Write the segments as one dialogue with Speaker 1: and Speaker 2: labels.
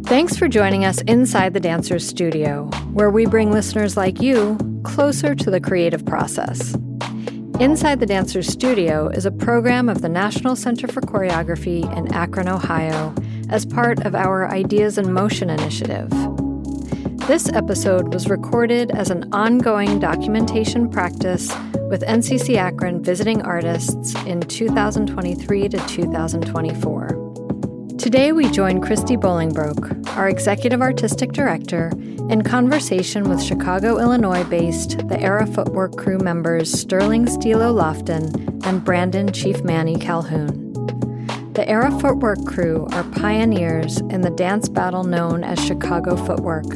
Speaker 1: Thanks for joining us inside the Dancer's Studio, where we bring listeners like you closer to the creative process. Inside the Dancer's Studio is a program of the National Center for Choreography in Akron, Ohio, as part of our Ideas in Motion initiative. This episode was recorded as an ongoing documentation practice with NCCAkron visiting artists in 2023 to 2024. Today we join Christy Bolingbroke, our Executive Artistic Director, in conversation with Chicago, Illinois-based the Era Footwork Crew members Sterling Steelo Lofton and Brandon Chief Manny Calhoun. The Era Footwork Crew are pioneers in the dance battle known as Chicago Footwork.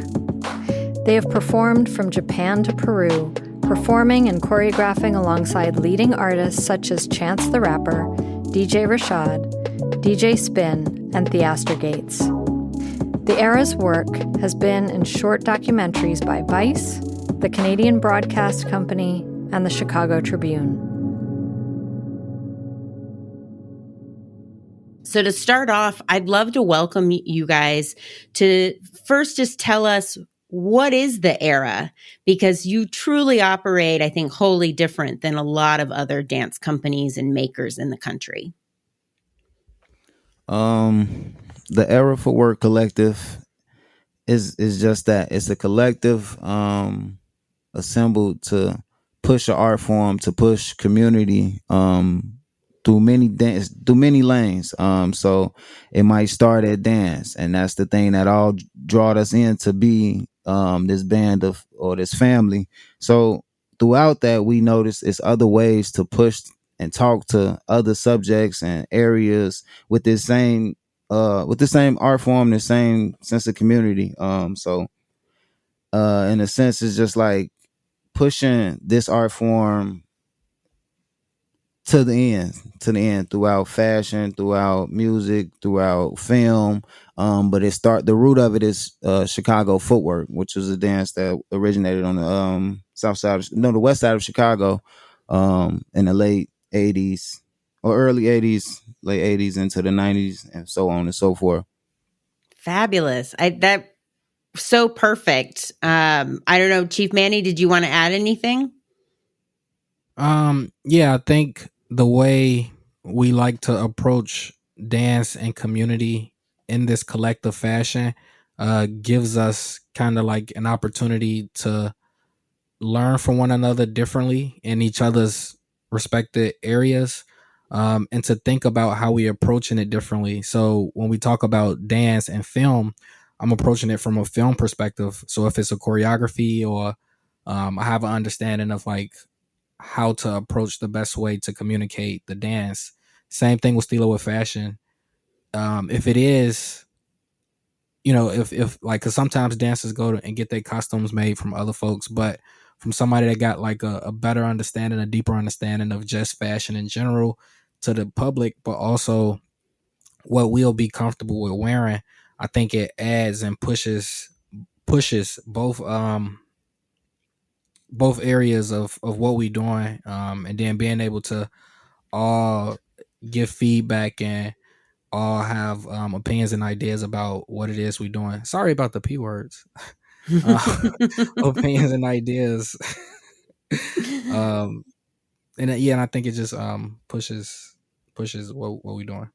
Speaker 1: They have performed from Japan to Peru, performing and choreographing alongside leading artists such as Chance the Rapper, DJ Rashad, DJ Spinn, and Theaster Gates. The Era's work has been in short documentaries by Vice, the Canadian Broadcast Company, and the Chicago Tribune.
Speaker 2: So to start off, I'd love to welcome you guys to first just tell us what is the Era, because you truly operate, I think, wholly different than a lot of other dance companies and makers in the country.
Speaker 3: The Era Footwork Collective is just that. It's a collective assembled to push an art form, to push community through many lanes. So it might start at dance, and that's the thing that all drawed us in to be this band or this family. So throughout that, we noticed it's other ways to push and talk to other subjects and areas with this same art form, the same sense of community. So in a sense, it's just like pushing this art form to the end throughout fashion, throughout music, throughout film. But the root of it is Chicago Footwork, which was a dance that originated on the west side of Chicago in the late 80s or early 80s, late 80s into the 90s, and so on and so forth.
Speaker 2: Fabulous. That so perfect. I don't know, Chief Manny, did you want to add anything?
Speaker 4: Yeah, I think the way we like to approach dance and community in this collective fashion gives us kind of like an opportunity to learn from one another differently in each other's respected areas, and to think about how we're approaching it differently. So when we talk about dance and film, I'm approaching it from a film perspective. So if it's a choreography or I have an understanding of like how to approach the best way to communicate the dance. Same thing with Steelo with fashion. If it is, if like, cause sometimes dancers go and get their costumes made from other folks, but from somebody that got like a better understanding, a deeper understanding of just fashion in general to the public, but also what we'll be comfortable with wearing, I think it adds and pushes both areas of what we're doing, and then being able to all give feedback and all have opinions and ideas about what it is we're doing. Sorry about the P words. Opinions and ideas. And I think it just pushes what we're doing.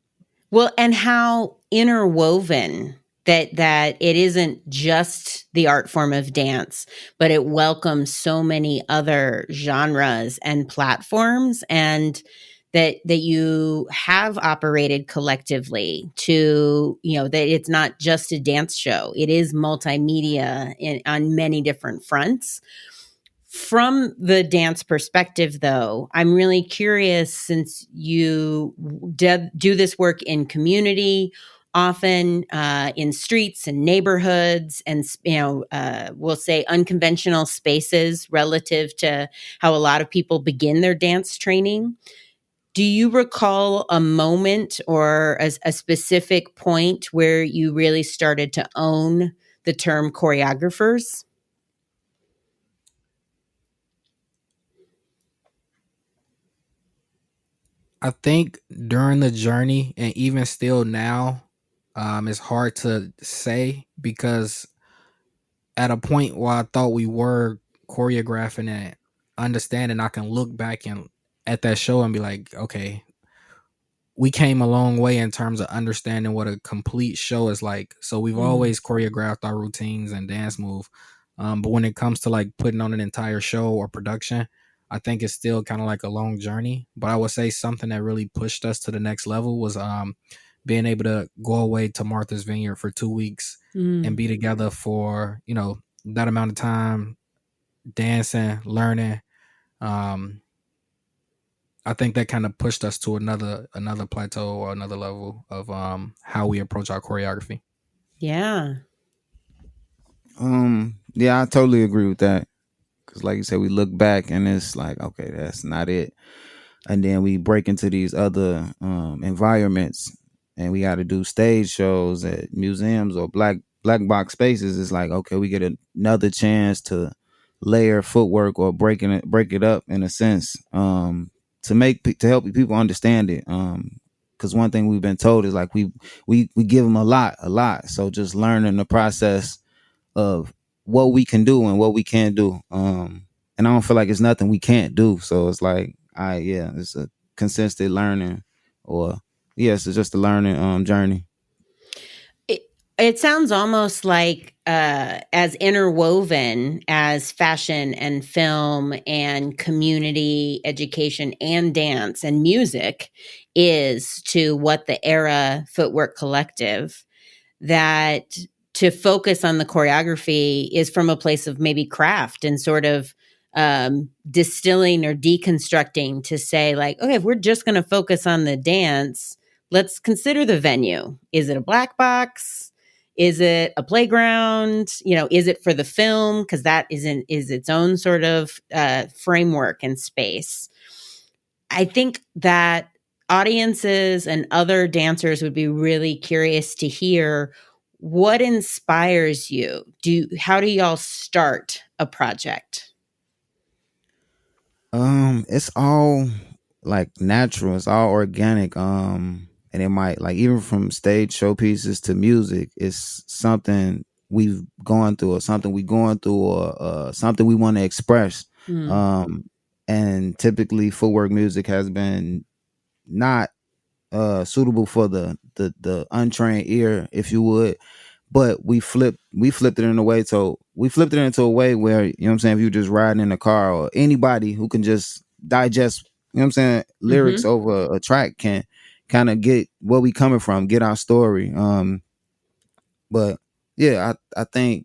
Speaker 2: Well, and how interwoven that it isn't just the art form of dance, but it welcomes so many other genres and platforms, and that you have operated collectively to, that it's not just a dance show. It is multimedia on many different fronts. From the dance perspective, though, I'm really curious, since you do this work in community, often in streets and neighborhoods, and we'll say unconventional spaces relative to how a lot of people begin their dance training. Do you recall a moment or a specific point where you really started to own the term choreographers?
Speaker 4: I think during the journey, and even still now, It's hard to say because at a point where I thought we were choreographing and understanding, I can look back and at that show and be like, okay, we came a long way in terms of understanding what a complete show is like. So we've always choreographed our routines and dance move. But when it comes to like putting on an entire show or production, I think it's still kind of like a long journey. But I would say something that really pushed us to the next level was being able to go away to Martha's Vineyard for 2 weeks and be together for, that amount of time, dancing, learning. I think that kind of pushed us to another plateau or another level of how we approach our choreography.
Speaker 2: Yeah.
Speaker 3: Yeah, I totally agree with that. Cause like you said, we look back and it's like, okay, that's not it. And then we break into these other environments, and we got to do stage shows at museums or black box spaces. It's like, okay, we get another chance to layer footwork or break it up in a sense, to help people understand it. Because one thing we've been told is like we give them a lot. So just learning the process of what we can do and what we can't do. And I don't feel like it's nothing we can't do. So it's like, it's a consistent learning, or it's just a learning journey.
Speaker 2: It sounds almost like as interwoven as fashion and film and community education and dance and music is to what the Era Footwork Collective, that to focus on the choreography is from a place of maybe craft and sort of distilling or deconstructing to say like, okay, if we're just going to focus on the dance, let's consider the venue. Is it a black box? Is it a playground? Is it for the film? Because that is its own sort of framework and space. I think that audiences and other dancers would be really curious to hear what inspires you. How do y'all start a project?
Speaker 3: It's all like natural. It's all organic. And it might, like, even from stage showpieces to music, it's something we've gone through, or something we going through, or something we want to express. And typically footwork music has been not suitable for the untrained ear, if you would. But we flipped it in a way. So we flipped it into a way where, you know what I'm saying, if you're just riding in a car, or anybody who can just digest, you know what I'm saying, lyrics over a track can kind of get where we coming from, get our story. But yeah, I think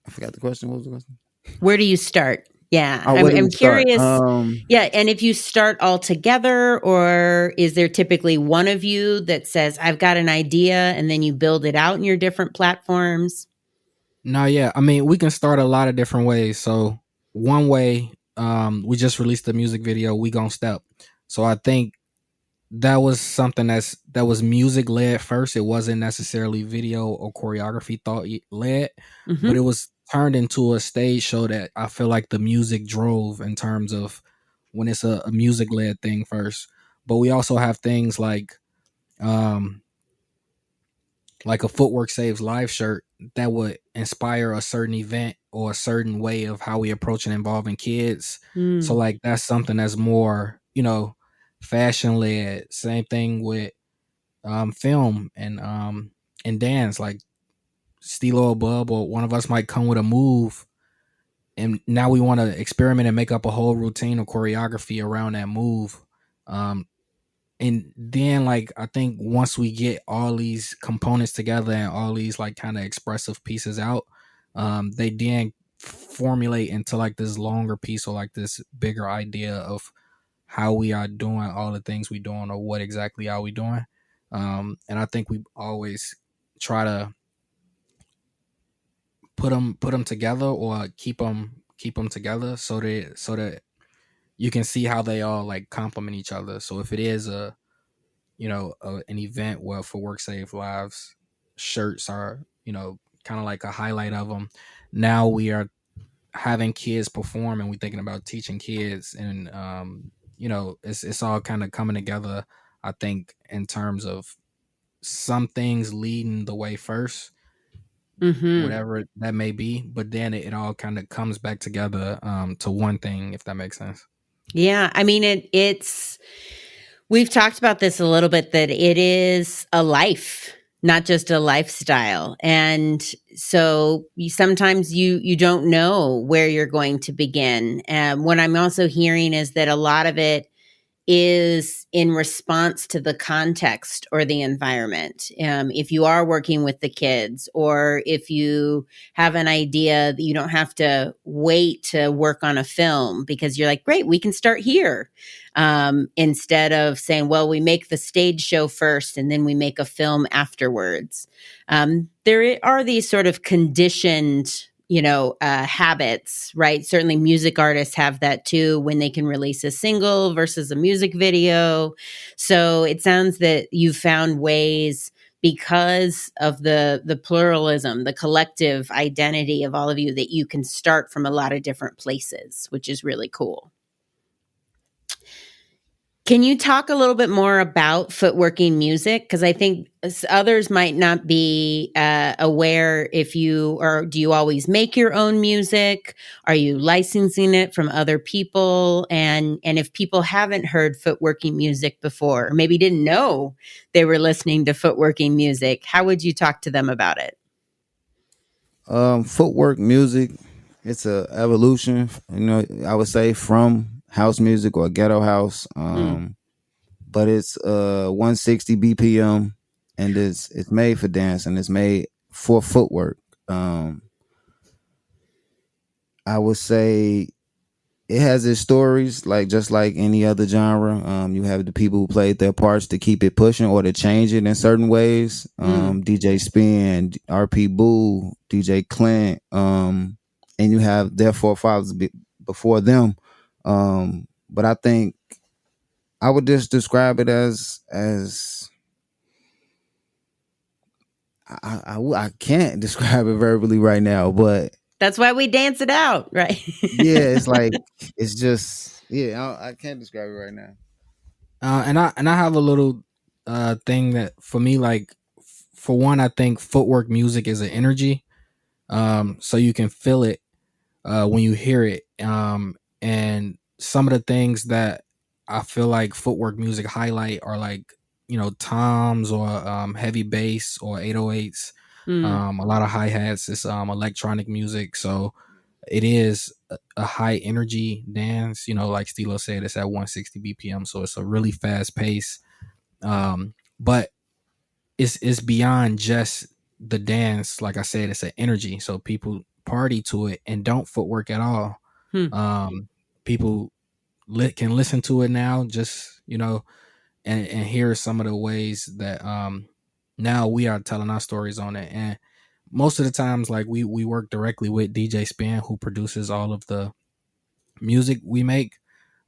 Speaker 3: I forgot the question. What was the question?
Speaker 2: Where do you start? Yeah, I'm curious. Yeah, and if you start all together, or is there typically one of you that says, I've got an idea, and then you build it out in your different platforms?
Speaker 4: No, yeah. I mean, we can start a lot of different ways. So one way, we just released the music video, We Gon' Step. So I think that was something that was music led first. It wasn't necessarily video or choreography thought led, but it was turned into a stage show that I feel like the music drove, in terms of when it's a music led thing first. But we also have things like a Footwork Saves Live shirt that would inspire a certain event or a certain way of how we approach and involving kids. So like that's something that's more, fashion led. Same thing with film and dance. Like Steelo or Bub or one of us might come with a move, and now we want to experiment and make up a whole routine of choreography around that move. And then, like, I think once we get all these components together and all these like kind of expressive pieces out, they then formulate into like this longer piece, or like this bigger idea of how we are doing all the things we doing, or what exactly are we doing. And I think we always try to put them together, or keep them together, so that you can see how they all like complement each other. So if it is an event where For Work Save Lives shirts are, kind of like a highlight of them, now we are having kids perform, and we're thinking about teaching kids, and it's all kind of coming together, I think, in terms of some things leading the way first,
Speaker 2: Mm-hmm.
Speaker 4: whatever that may be, but then it all kind of comes back together to one thing, if that makes sense.
Speaker 2: Yeah, I mean it's we've talked about this a little bit, that it is a life, not just a lifestyle. And so sometimes you don't know where you're going to begin. What I'm also hearing is that a lot of it is in response to the context or the environment. If you are working with the kids, or if you have an idea that you don't have to wait to work on a film because you're like, great, we can start here. Instead of saying, well, we make the stage show first and then we make a film afterwards. There are these sort of conditioned habits, right? Certainly music artists have that too, when they can release a single versus a music video. So it sounds that you've found ways, because of the pluralism, the collective identity of all of you, that you can start from a lot of different places, which is really cool. Can you talk a little bit more about footworking music? Because I think others might not be aware. Do you always make your own music? Are you licensing it from other people? And if people haven't heard footworking music before, or maybe didn't know they were listening to footworking music, how would you talk to them about it?
Speaker 3: Footwork music, it's a evolution, I would say, from house music or ghetto house. But it's 160 BPM, and it's made for dance, and it's made for footwork. I would say it has its stories, just like any other genre. You have the people who played their parts to keep it pushing or to change it in certain ways. DJ Spinn, RP Boo, DJ Clint, and you have their forefathers before them. But I think I would just describe it as I can't describe it verbally right now, but
Speaker 2: That's why we dance it out, right?
Speaker 3: yeah, it's just, yeah, I can't describe it right now.
Speaker 4: And I have a little thing that, for me, for one, I think footwork music is an energy, so you can feel it when you hear it. And some of the things that I feel like footwork music highlight are toms, or heavy bass, or 808s, a lot of hi-hats. It's electronic music, so it is a high energy dance. Like Steelo said, it's at 160 BPM, so it's a really fast pace. But it's beyond just the dance. Like I said, it's an energy, so people party to it and don't footwork at all. People can listen to it now, just and hear some of the ways that now we are telling our stories on it. And most of the times, we work directly with DJ Spinn, who produces all of the music we make,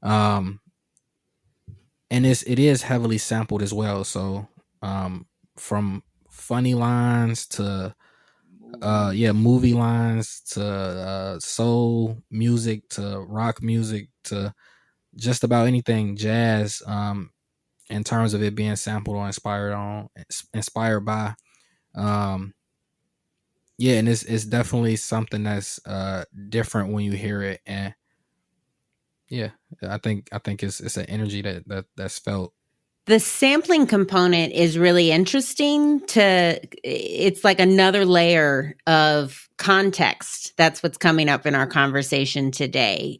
Speaker 4: and it is heavily sampled as well. So from funny lines to movie lines to soul music to rock music to just about anything jazz, in terms of it being sampled or inspired by. And it's definitely something that's different when you hear it. And yeah, I think it's an energy that's felt.
Speaker 2: The sampling component is really interesting. It's like another layer of context. That's what's coming up in our conversation today.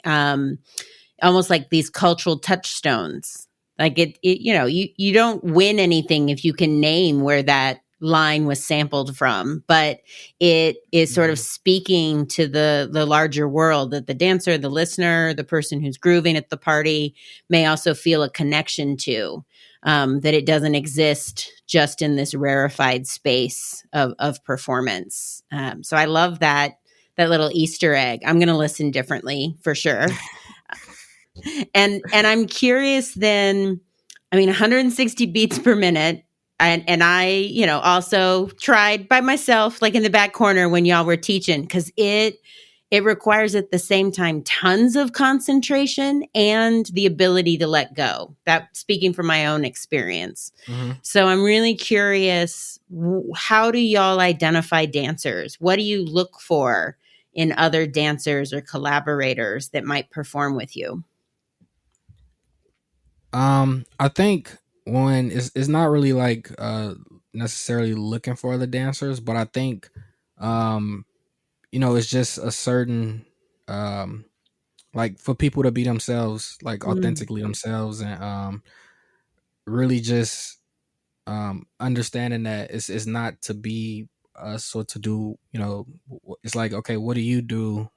Speaker 2: Almost like these cultural touchstones. Like you don't win anything if you can name where that line was sampled from, but it is sort of speaking to the larger world, that the dancer, the listener, the person who's grooving at the party may also feel a connection to. That it doesn't exist just in this rarefied space of performance. So I love that little Easter egg. I'm going to listen differently for sure. And I'm curious then, 160 beats per minute. And I, also tried by myself, like in the back corner when y'all were teaching, because it it requires at the same time tons of concentration and the ability to let go. That speaking from my own experience.
Speaker 4: Mm-hmm.
Speaker 2: So I'm really curious, how do y'all identify dancers? What do you look for in other dancers or collaborators that might perform with you?
Speaker 4: I think when it's not really like necessarily looking for the dancers, but I think it's just a certain like for people to be themselves, like authentically themselves, and really just understanding that it's not to be us or to do, it's like, okay, what do you do?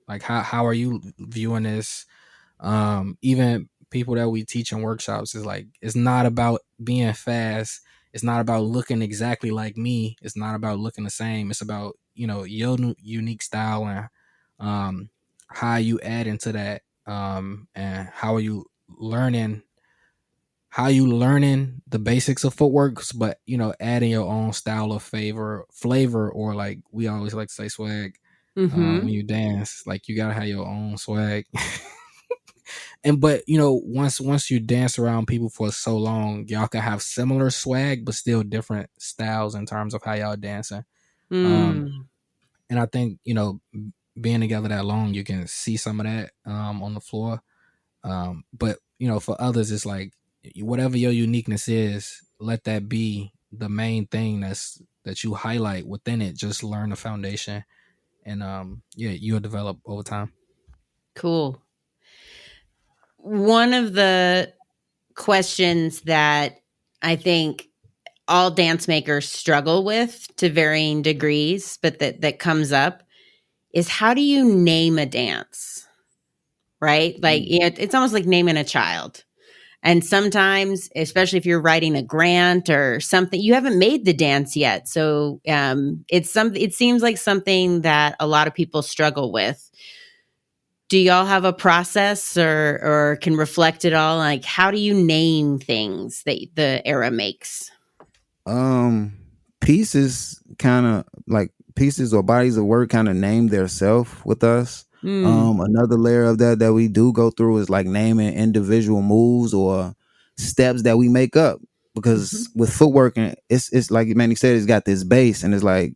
Speaker 4: Like how are you viewing this? Even people that we teach in workshops is like, it's not about being fast, it's not about looking exactly like me, it's not about looking the same, it's about your unique style and how you add into that, and how you learning the basics of footwork, but adding your own style of flavor, or like we always like to say, swag. When you dance, like you gotta have your own swag. But once you dance around people for so long, y'all can have similar swag but still different styles in terms of how y'all dancing. And I think being together that long, you can see some of that on the floor. But for others, it's like whatever your uniqueness is, let that be the main thing that you highlight within it. Just learn the foundation, and you'll develop over time.
Speaker 2: Cool. One of the questions that I think all dance makers struggle with to varying degrees, but that comes up, is how do you name a dance? Right? Like, it's almost like naming a child. And sometimes, especially if you're writing a grant or something, you haven't made the dance yet. So it seems like something that a lot of people struggle with. Do y'all have a process or can reflect it all? Like, how do you name things that the Era makes?
Speaker 3: Pieces kind of like pieces or bodies of work kind of name their self with us. Another layer of that we do go through is like naming individual moves or steps that we make up, because with footwork, and it's like Manny said, it's got this base, and it's like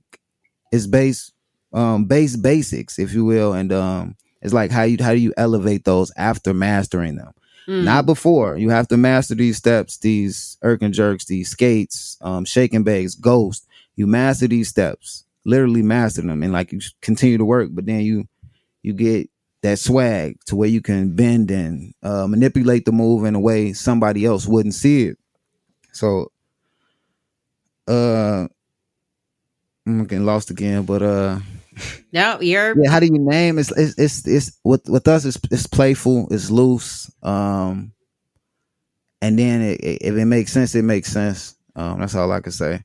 Speaker 3: it's base basics, if you will, and it's like how do you elevate those after mastering them, not before. You have to master these steps, these erkin jerks, these skates, shake and bakes, ghost. You master these steps, literally master them, and like you continue to work, but then you get that swag to where you can bend and manipulate the move in a way somebody else wouldn't see it. So I'm getting lost again, but
Speaker 2: no, you're
Speaker 3: how do you name? It's with us. It's playful. It's loose. And then if it makes sense, it makes sense. That's all I can say.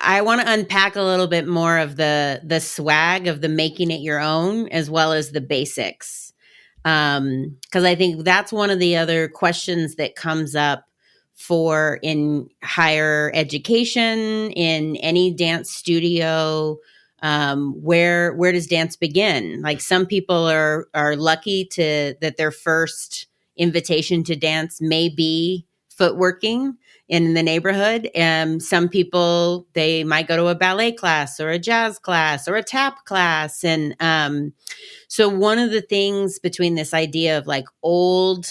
Speaker 2: I want to unpack a little bit more of the swag of the making it your own, as well as the basics, because I think that's one of the other questions that comes up for in higher education, in any dance studio. Where does dance begin? Like, some people are lucky that their first invitation to dance may be footworking in the neighborhood. Some people, they might go to a ballet class or a jazz class or a tap class. And so one of the things between this idea of like old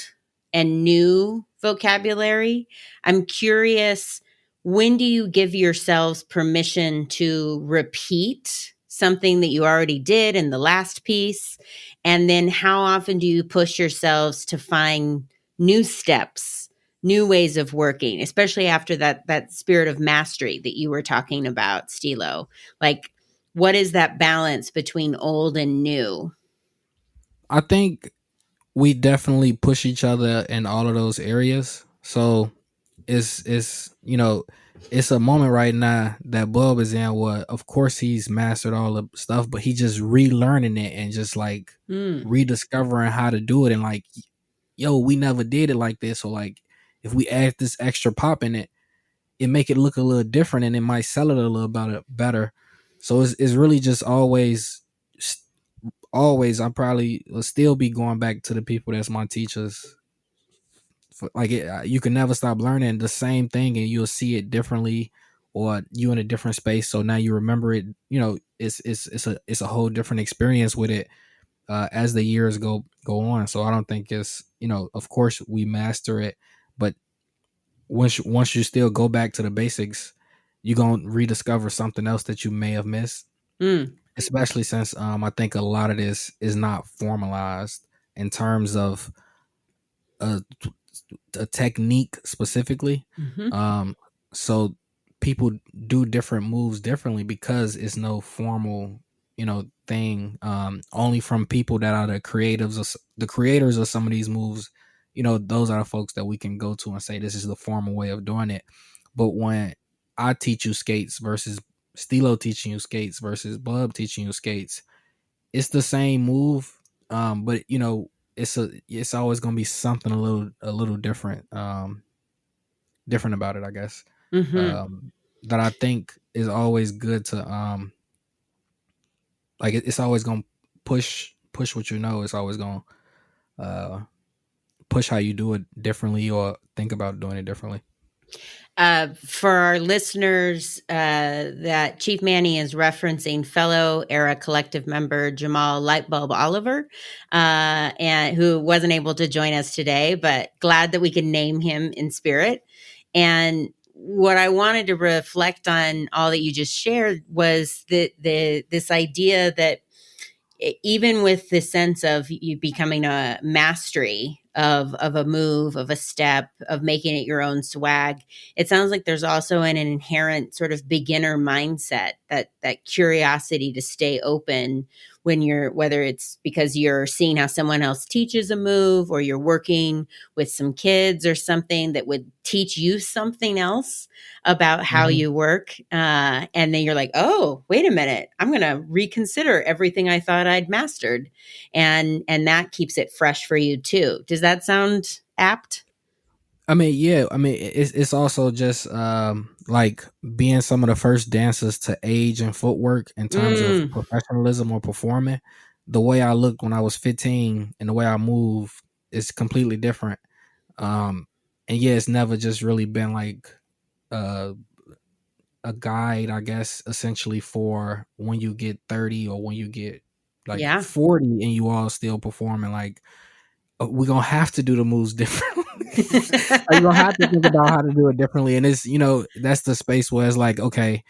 Speaker 2: and new vocabulary, I'm curious, when do you give yourselves permission to repeat something that you already did in the last piece? And then how often do you push yourselves to find new steps, new ways of working, especially after that spirit of mastery that you were talking about, Steelo? Like, what is that balance between old and new?
Speaker 4: I think we definitely push each other in all of those areas. So it's it's a moment right now that Bub is in where, of course, he's mastered all the stuff, but he just relearning it and just like rediscovering how to do it. And like, yo, we never did it like this. So like, if we add this extra pop in it, it make it look a little different, and it might sell it a little better. So it's really just always always, I probably will still be going back to the people that's my teachers. Like you can never stop learning the same thing, and you'll see it differently, or you in a different space. So now you remember it. It's a whole different experience with it as the years go on. So I don't think it's of course we master it, but once you still go back to the basics, you're gonna rediscover something else that you may have missed. Especially since I think a lot of this is not formalized in terms of a technique specifically. So people do different moves differently because it's no formal thing, only from people that are the creators of some of these moves. Those are the folks that we can go to and say this is the formal way of doing it. But when I teach you skates versus Steelo teaching you skates versus Bub teaching you skates, it's the same move, but it's always gonna be something a little different, different about it, I guess. That I think is always good to like it's always gonna push what it's always gonna push how you do it differently or think about doing it differently.
Speaker 2: For our listeners, that Chief Manny is referencing fellow Era Collective member Jamal Lightbulb Oliver, and who wasn't able to join us today, but glad that we could name him in spirit. And what I wanted to reflect on all that you just shared was this idea that even with the sense of you becoming a mastery of a move, of a step, of making it your own swag, it sounds like there's also an inherent sort of beginner mindset, that curiosity to stay open when whether it's because you're seeing how someone else teaches a move, or you're working with some kids or something that would teach you something else about how you work. And then you're like, oh, wait a minute, I'm going to reconsider everything I thought I'd mastered. And that keeps it fresh for you too. Does that sound apt?
Speaker 4: I mean, yeah. I mean, it's also just like being some of the first dancers to age in footwork in terms of professionalism or performing. The way I looked when I was 15 and the way I move is completely different. And yeah, it's never just really been like a guide, I guess, essentially for when you get 30 or when you get like 40 and you all still performing. Like, we're gonna have to do the moves differently. You're gonna have to think about how to do it differently. And it's that's the space where it's like, okay,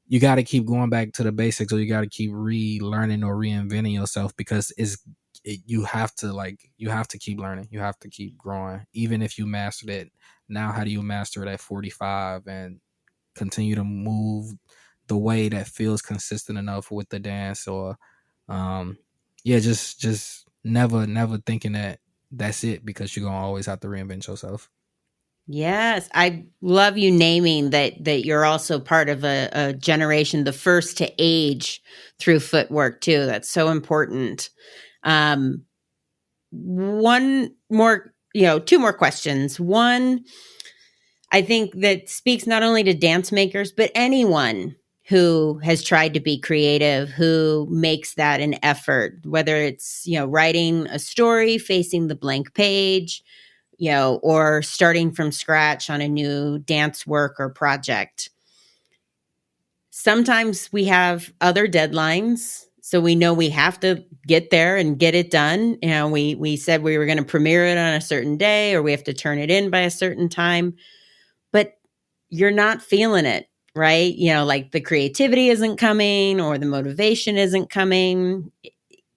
Speaker 4: you got to keep going back to the basics, or you got to keep relearning or reinventing yourself, because you have to keep learning, you have to keep growing. Even if you mastered it now, how do you master it at 45 and continue to move the way that feels consistent enough with the dance? Or just never thinking that that's it, because you're gonna always have to reinvent yourself.
Speaker 2: Yes, I love you naming that you're also part of a generation, the first to age through footwork too. That's so important. One more, two more questions. One, I think that speaks not only to dance makers, but anyone who has tried to be creative, who makes that an effort, whether it's, writing a story, facing the blank page, or starting from scratch on a new dance work or project. Sometimes we have other deadlines, so we know we have to get there and get it done. We said we were going to premiere it on a certain day, or we have to turn it in by a certain time, but you're not feeling it, right? Like the creativity isn't coming, or the motivation isn't coming.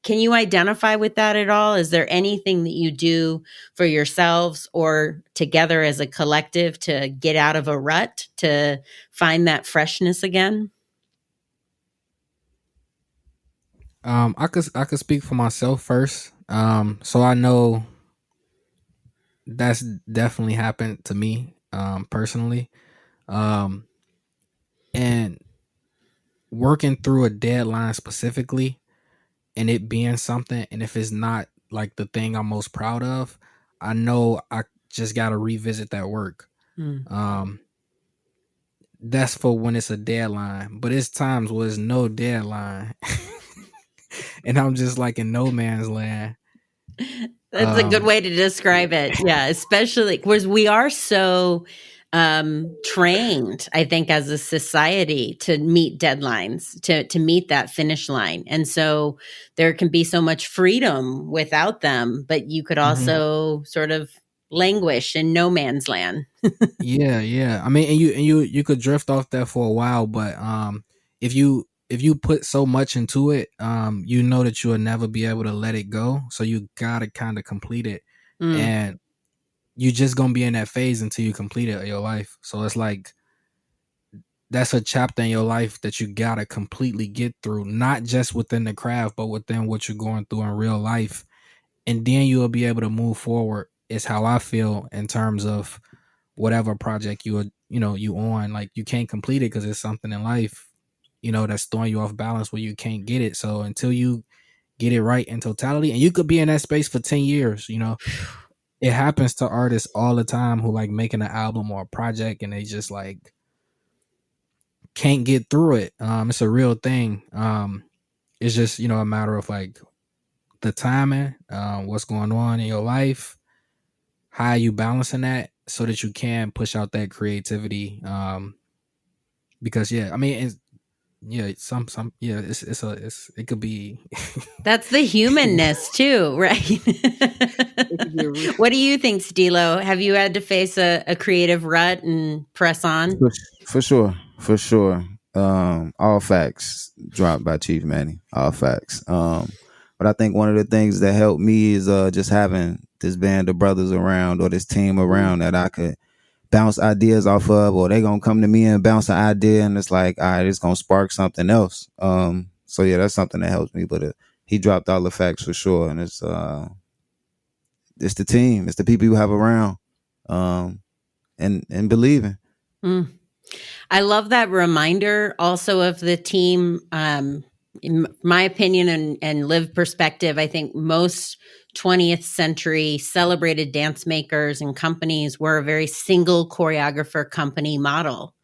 Speaker 2: Can you identify with that at all? Is there anything that you do for yourselves or together as a collective to get out of a rut, to find that freshness again?
Speaker 4: I could speak for myself first. So I know that's definitely happened to me, personally. And working through a deadline specifically, and it being something, and if it's not like the thing I'm most proud of, I know I just got to revisit that work. That's for when it's a deadline, but it's times where there's no deadline and I'm just like in no man's land.
Speaker 2: That's a good way to describe it. Yeah, especially because we are so trained, I think, as a society to meet deadlines, to meet that finish line. And so there can be so much freedom without them, but you could also sort of languish in no man's land.
Speaker 4: Yeah. I mean, and you could drift off that for a while, but if you put so much into it, you know that you will never be able to let it go. So you gotta kind of complete it, and you just gonna be in that phase until you complete it in your life. So it's like that's a chapter in your life that you gotta completely get through, not just within the craft, but within what you're going through in real life, and then you will be able to move forward. Is how I feel in terms of whatever project you are, you on. Like you can't complete it because it's something in life, that's throwing you off balance where you can't get it. So until you get it right in totality, and you could be in that space for 10 years, it happens to artists all the time who like making an album or a project and they just like can't get through it. It's a real thing. It's just, a matter of like the timing, what's going on in your life, how are you balancing that so that you can push out that creativity. Because I mean, it could be.
Speaker 2: That's the humanness too, right? What do you think, Steelo? Have you had to face a creative rut and press on?
Speaker 3: For sure. All facts dropped by Chief Manny. All facts. But I think one of the things that helped me is just having this band of brothers around or this team around that I could bounce ideas off of, or they gonna come to me and bounce an idea, and it's like, all right, it's gonna spark something else. So yeah, that's something that helps me. But he dropped all the facts for sure, and it's the team, it's the people you have around, and believing.
Speaker 2: I love that reminder also of the team. In my opinion and lived perspective, I think most 20th century celebrated dance makers and companies were a very single choreographer company model.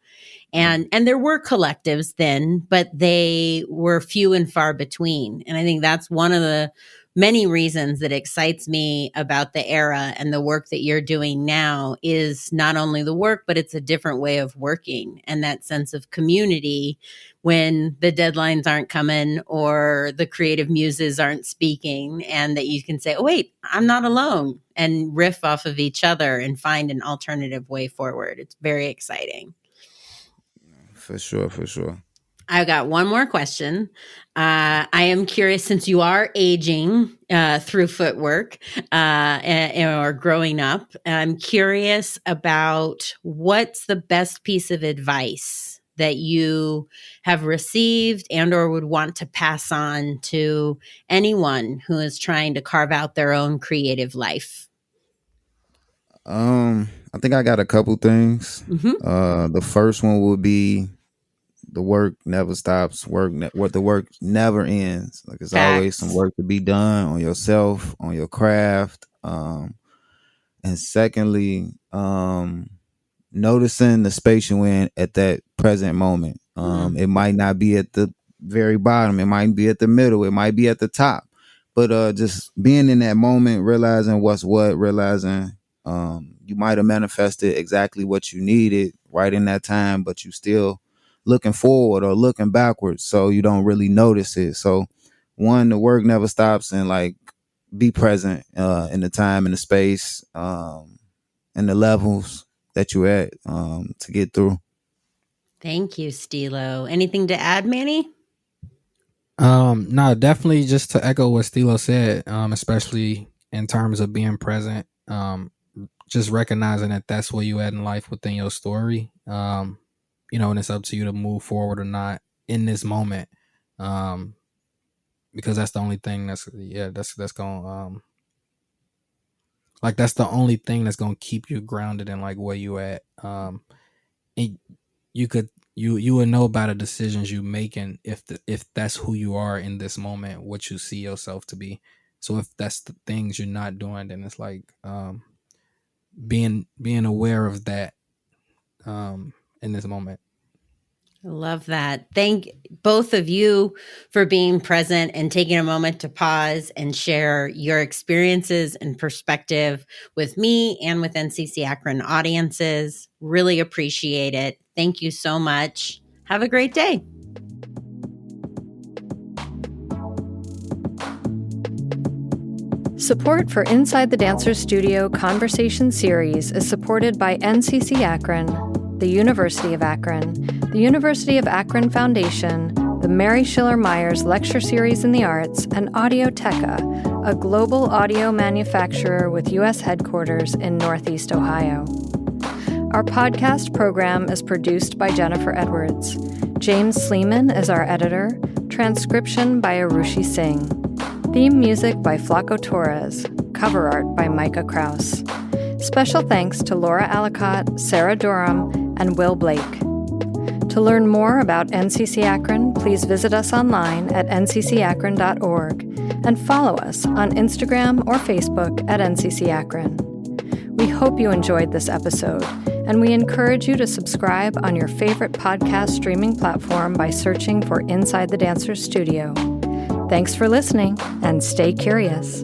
Speaker 2: And there were collectives then, but they were few and far between. And I think that's one of the many reasons that excites me about the era and the work that you're doing now is not only the work, but it's a different way of working and that sense of community when the deadlines aren't coming or the creative muses aren't speaking, and that you can say, oh, wait, I'm not alone, and riff off of each other and find an alternative way forward. It's very exciting.
Speaker 3: For sure.
Speaker 2: I've got one more question. I am curious, since you are aging through footwork or growing up, I'm curious about what's the best piece of advice that you have received and or would want to pass on to anyone who is trying to carve out their own creative life.
Speaker 3: I think I got a couple things. The first one would be the work never stops. The work never ends. Like it's always some work to be done on yourself, on your craft. And secondly, noticing the space you're in at that present moment. It might not be at the very bottom. It might be at the middle. It might be at the top. But just being in that moment, realizing what's what, realizing you might have manifested exactly what you needed right in that time, but you still looking forward or looking backwards, so you don't really notice it. So one, the work never stops, and like be present in the time and the space and the levels that you're at to get through.
Speaker 2: Thank you, Steelo. Anything to add, Manny?
Speaker 4: No, definitely just to echo what Steelo said, especially in terms of being present, just recognizing that that's where you at in life within your story, and it's up to you to move forward or not in this moment, because that's the only thing that's going that's the only thing that's going to keep you grounded in like where you at. And you would know about the decisions you making if that's who you are in this moment, what you see yourself to be. So if that's the things you're not doing, then it's like being aware of that in this moment.
Speaker 2: I love that. Thank both of you for being present and taking a moment to pause and share your experiences and perspective with me and with NCCAkron audiences. Really appreciate it. Thank you so much. Have a great day.
Speaker 1: Support for Inside the Dancers Studio Conversation Series is supported by NCCAkron, the University of Akron, the University of Akron Foundation, the Mary Schiller Myers Lecture Series in the Arts, and Audioteca, a global audio manufacturer with U.S. headquarters in Northeast Ohio. Our podcast program is produced by Jennifer Edwards. James Sleeman is our editor. Transcription by Arushi Singh. Theme music by Flaco Torres. Cover art by Micah Kraus. Special thanks to Laura Alicott, Sarah Durham, and Will Blake. To learn more about NCCAkron, please visit us online at nccakron.org and follow us on Instagram or Facebook at NCCAkron. We hope you enjoyed this episode, and we encourage you to subscribe on your favorite podcast streaming platform by searching for Inside the Dancers Studio. Thanks for listening, and stay curious.